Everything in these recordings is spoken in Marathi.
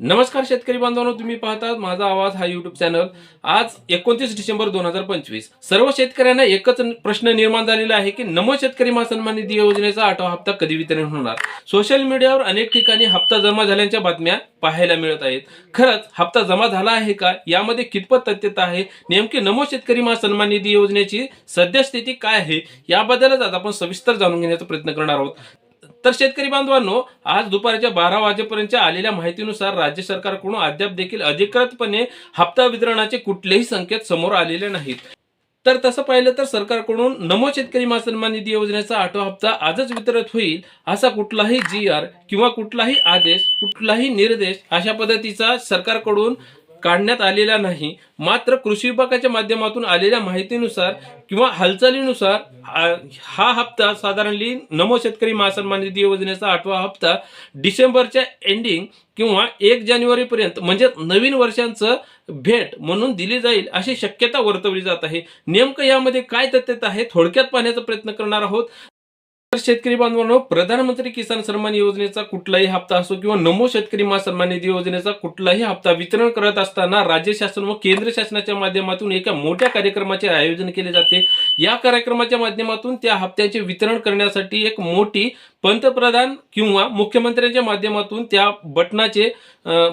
नमस्कार शेतकरी बांधवांनो, तुम्ही पाहतात माझा आवाज हा युट्यूब चॅनल। आज 29 डिसेंबर 2025 सर्व शेतकऱ्यांना एकच प्रश्न निर्माण झालेला आहे की नमो शेतकरी महासन्मान निधी योजनेचा 8वा हप्ता कधी वितरण होणार। सोशल मीडियावर अनेक ठिकाणी हप्ता जमा झाल्याच्या बातम्या पाहायला मिळत आहेत। खरंच हप्ता जमा झाला आहे का, यामध्ये कितपत तथ्यता आहे, नेमकी नमो शेतकरी महासन्मान निधी योजनेची सद्यस्थिती काय आहे, याबद्दलच आज आपण सविस्तर जाणून घेण्याचा प्रयत्न करणार आहोत। तर शेतकरी बांधवांनो, आज दुपारच्या 12 वाजेपर्यंतच्या आलेल्या माहितीनुसार राज्य सरकारकडून अद्याप देखील अधिकृतपणे हप्ता वितरणाचे कुठलेही संकेत समोर आलेले नाहीत। तर तसं पाहिलं तर सरकारकडून नमो शेतकरी महासन्मान निधी योजनेचा 8वा हप्ता आजच वितरित होईल असा कुठलाही GR किंवा कुठलाही आदेश, कुठलाही निर्देश अशा पद्धतीचा सरकारकडून काढण्यात आलेला नाही। मात्र कृषी विभागाच्या माध्यमातून आलेल्या माहितीनुसार किंवा हालचालीनुसार हा हप्ता साधारणली नमो शेतकरी महासन्मान निधी योजनेचा 8वा हप्ता डिसेंबरच्या एंडिंग किंवा 1 जानेवारी पर्यंत म्हणजे नवीन वर्षांचं भेट म्हणून दिली जाईल अशी शक्यता वर्तवली जात आहे। नेमकं यामध्ये काय तथ्यता आहे थोडक्यात पाहण्याचा प्रयत्न करणार आहोत। तर शेतकरी बांधवांनो, प्रधानमंत्री किसान सन्मान योजनेचा कुठलाही हप्ता असो किंवा नमो शेतकरी महासन्मान निधी योजनेचा कुठलाही हप्ता वितरण करत असताना राज्य शासन व केंद्र शासनाच्या माध्यमातून एका मोठ्या कार्यक्रमाचे आयोजन केले जाते। या कार्यक्रमाच्या माध्यमातून त्या हप्त्याचे वितरण करण्यासाठी एक मोठी पंतप्रधान किंवा मुख्यमंत्र्यांच्या माध्यमातून त्या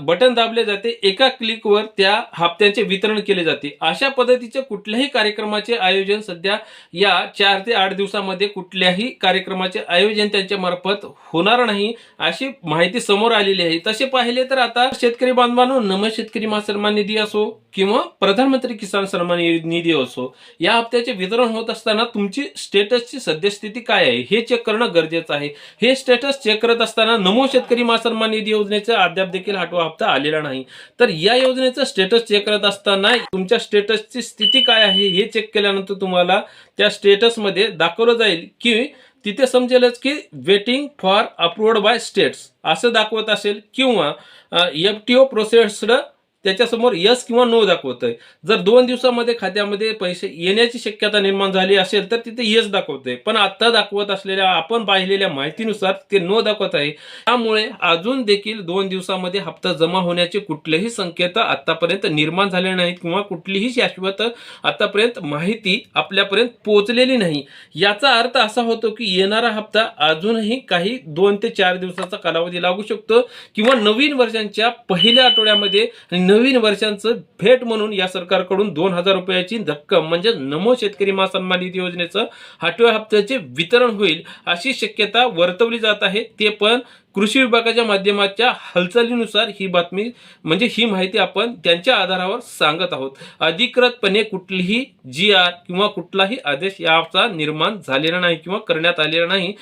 बटन दाबले जाते। एका क्लिकवर त्या हप्त्यांचे वितरण केले जाते। अशा पद्धतीचे कुठल्याही कार्यक्रमाचे आयोजन सध्या या 4 ते 8 दिवसामध्ये कुठल्याही कार्यक्रमाचे आयोजन त्यांच्या मार्फत होणार नाही अशी माहिती समोर आलेली आहे। तसे पाहिले तर आता शेतकरी बांधवांनो, नमो शेतकरी महासन्मान निधी असो किंवा प्रधानमंत्री किसान सन्मान निधी असो, या हप्त्याचे वितरण होत असताना तुमची स्टेटसची सद्यस्थिती काय आहे हे चेक करणं गरजेचं आहे। हे स्टेटस चेक करत असताना नमो शेतकरी महासन्मान निधी योजनेचा अद्याप देखील 8वा हप्ता आलेला नाही। तर या योजनेचं स्टेटस चेक करत असताना तुमच्या स्टेटसची स्थिती काय आहे हे चेक केल्यानंतर तुम्हाला त्या स्टेटसमध्ये दाखवलं जाईल की तिथे समजेलच की waiting for approved by states असं दाखवत असेल किंवा FTO प्रोसेस्ड त्याच्यासमोर यस किंवा नो दाखवतंय। जर 2 दिवसामध्ये खात्यामध्ये पैसे येण्याची शक्यता निर्माण झाली असेल तर तिथे यस दाखवतंय, पण आता दाखवत असलेल्या आपण पाहिलेल्या माहितीनुसार ते नो दाखवत आहे। त्यामुळे अजून देखील 2 दिवसामध्ये हप्ता जमा होण्याचे कुठलेही संकेत आतापर्यंत निर्माण झाले नाहीत किंवा कुठलीही शाश्वत आतापर्यंत माहिती आपल्यापर्यंत पोहोचलेली नाही। याचा अर्थ असा होतो की येणारा हप्ता अजूनही काही 2 ते 4 दिवसाचा कालावधी लागू शकतो किंवा नवीन वर्षांच्या पहिल्या आठवड्यामध्ये नवीन वर्षांचं भेट म्हणून या सरकारकडून 2000 रुपयाची रक्कम म्हणजे नमो शेतकरी महासन्मान निधी योजनेचं 8व्या हप्त्याचे वितरण होईल अशी शक्यता वर्तवली जात आहे। ते पण कृषी विभागाच्या माध्यमाच्या हालचालीनुसार ही बातमी म्हणजे ही माहिती आपण त्यांच्या आधारावर सांगत आहोत। अधिकृतपणे कुठलीही GR किंवा कुठलाही आदेश याचा निर्माण झालेला नाही किंवा करण्यात आलेला नाही।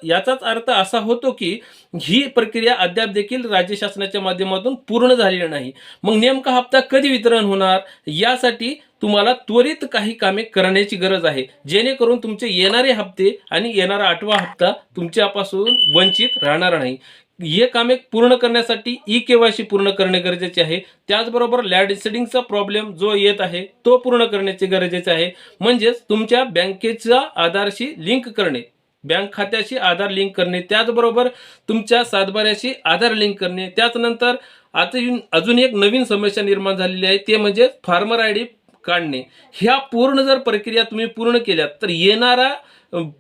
याचाच अर्थ असा होतो की ही प्रक्रिया अद्याप देखील राज्य शासनाच्या माध्यमातून पूर्ण झालेली नाही। मग नेमका हप्ता कधी वितरण होणार यासाठी तुम्हाला त्वरित काही कामे करण्याची गरज आहे, जेणेकरून तुमचे येणारे हप्ते आणि येणारा 8वा हप्ता तुमच्यापासून वंचित राहणार नाही। हे कामे पूर्ण करण्यासाठी KYC पूर्ण करणे गरजेचे आहे। त्याचबरोबर लँड सीडिंगचा प्रॉब्लेम जो येत आहे तो पूर्ण करण्याचे गरजेचे आहे। म्हणजेच तुमच्या बँकेचा आधारशी लिंक करणे, बँक खात्याशी आधार लिंक करणे, त्याचबरोबर तुमच्या सातबाऱ्याशी आधार लिंक करणे। त्यानंतर आता अजून एक नवीन समस्या निर्माण झालेली आहे, ते म्हणजे फार्मर ID काढणे। ह्या पूर्ण जर प्रक्रिया तुम्ही पूर्ण केल्यात तर येणारा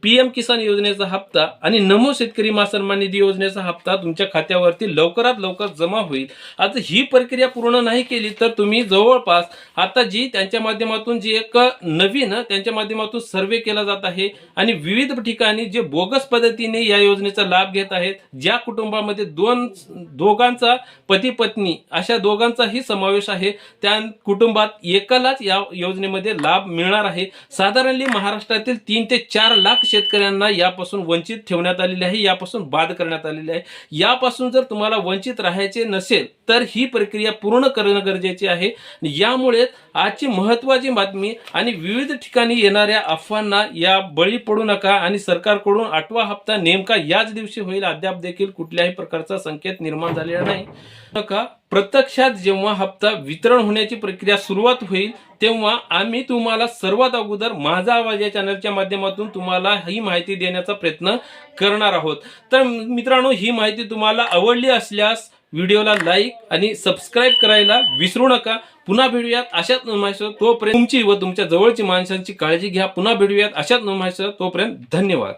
PM किसान योजनेचा हप्ता आणि नमो शेतकरी महासन्मान निधी योजनेचा हप्ता तुमच्या खात्यावरती लवकरात लवकर जमा होईल। आता ही प्रक्रिया पूर्ण नाही केली तर तुम्ही जवळपास आता जी त्यांच्या माध्यमातून जी एक नवीन त्यांच्या माध्यमातून सर्वे केला जात आहे आणि विविध ठिकाणी जे बोगस पद्धतीने या योजनेचा लाभ घेत आहेत, ज्या कुटुंबामध्ये दोघांचा पती पत्नी अशा दोघांचाही समावेश आहे, त्या कुटुंबात एकालाच या योजनेमध्ये लाभ मिळणार आहे। साधारणली महाराष्ट्रातील 3 ते 4 लाख शेतकऱ्यांना यापासून वंचित ठेवण्यात आलेले आहे, यापासून बाद करण्यात आलेले आहे। यापासून जर तुम्हाला वंचित राहायचे नसेल तर ही प्रक्रिया पूर्ण करणं गरजेचे आहे। यामुळे आजची महत्त्वाची बातमी आणि विविध ठिकाणी येणाऱ्या अफवांना या बळी पडू नका आणि सरकारकडून 8वा हप्ता नेमका याच दिवशी होईल अद्याप देखील कुठल्याही प्रकारचा संकेत निर्माण झालेला नाही। प्रत्यक्षात जेव्हा हप्ता वितरण होण्याची प्रक्रिया सुरुवात होईल तेव्हा आम्ही तुम्हाला सर्वात अगोदर माझा आवाज या चॅनलच्या माध्यमातून तुम्हाला ही माहिती देण्याचा प्रयत्न करणार आहोत। तर मित्रांनो, ही माहिती तुम्हाला आवडली असल्यास व्हिडिओला लाईक आणि सबस्क्राईब करायला विसरू नका. पुन्हा भेटूयात अशाच नोंदमासह. तोपर्यंत तुमची व तुमच्या जवळची माणसांची काळजी घ्या. पुन्हा भेटूयात अशाच नोंदमासह. तोपर्यंत धन्यवाद.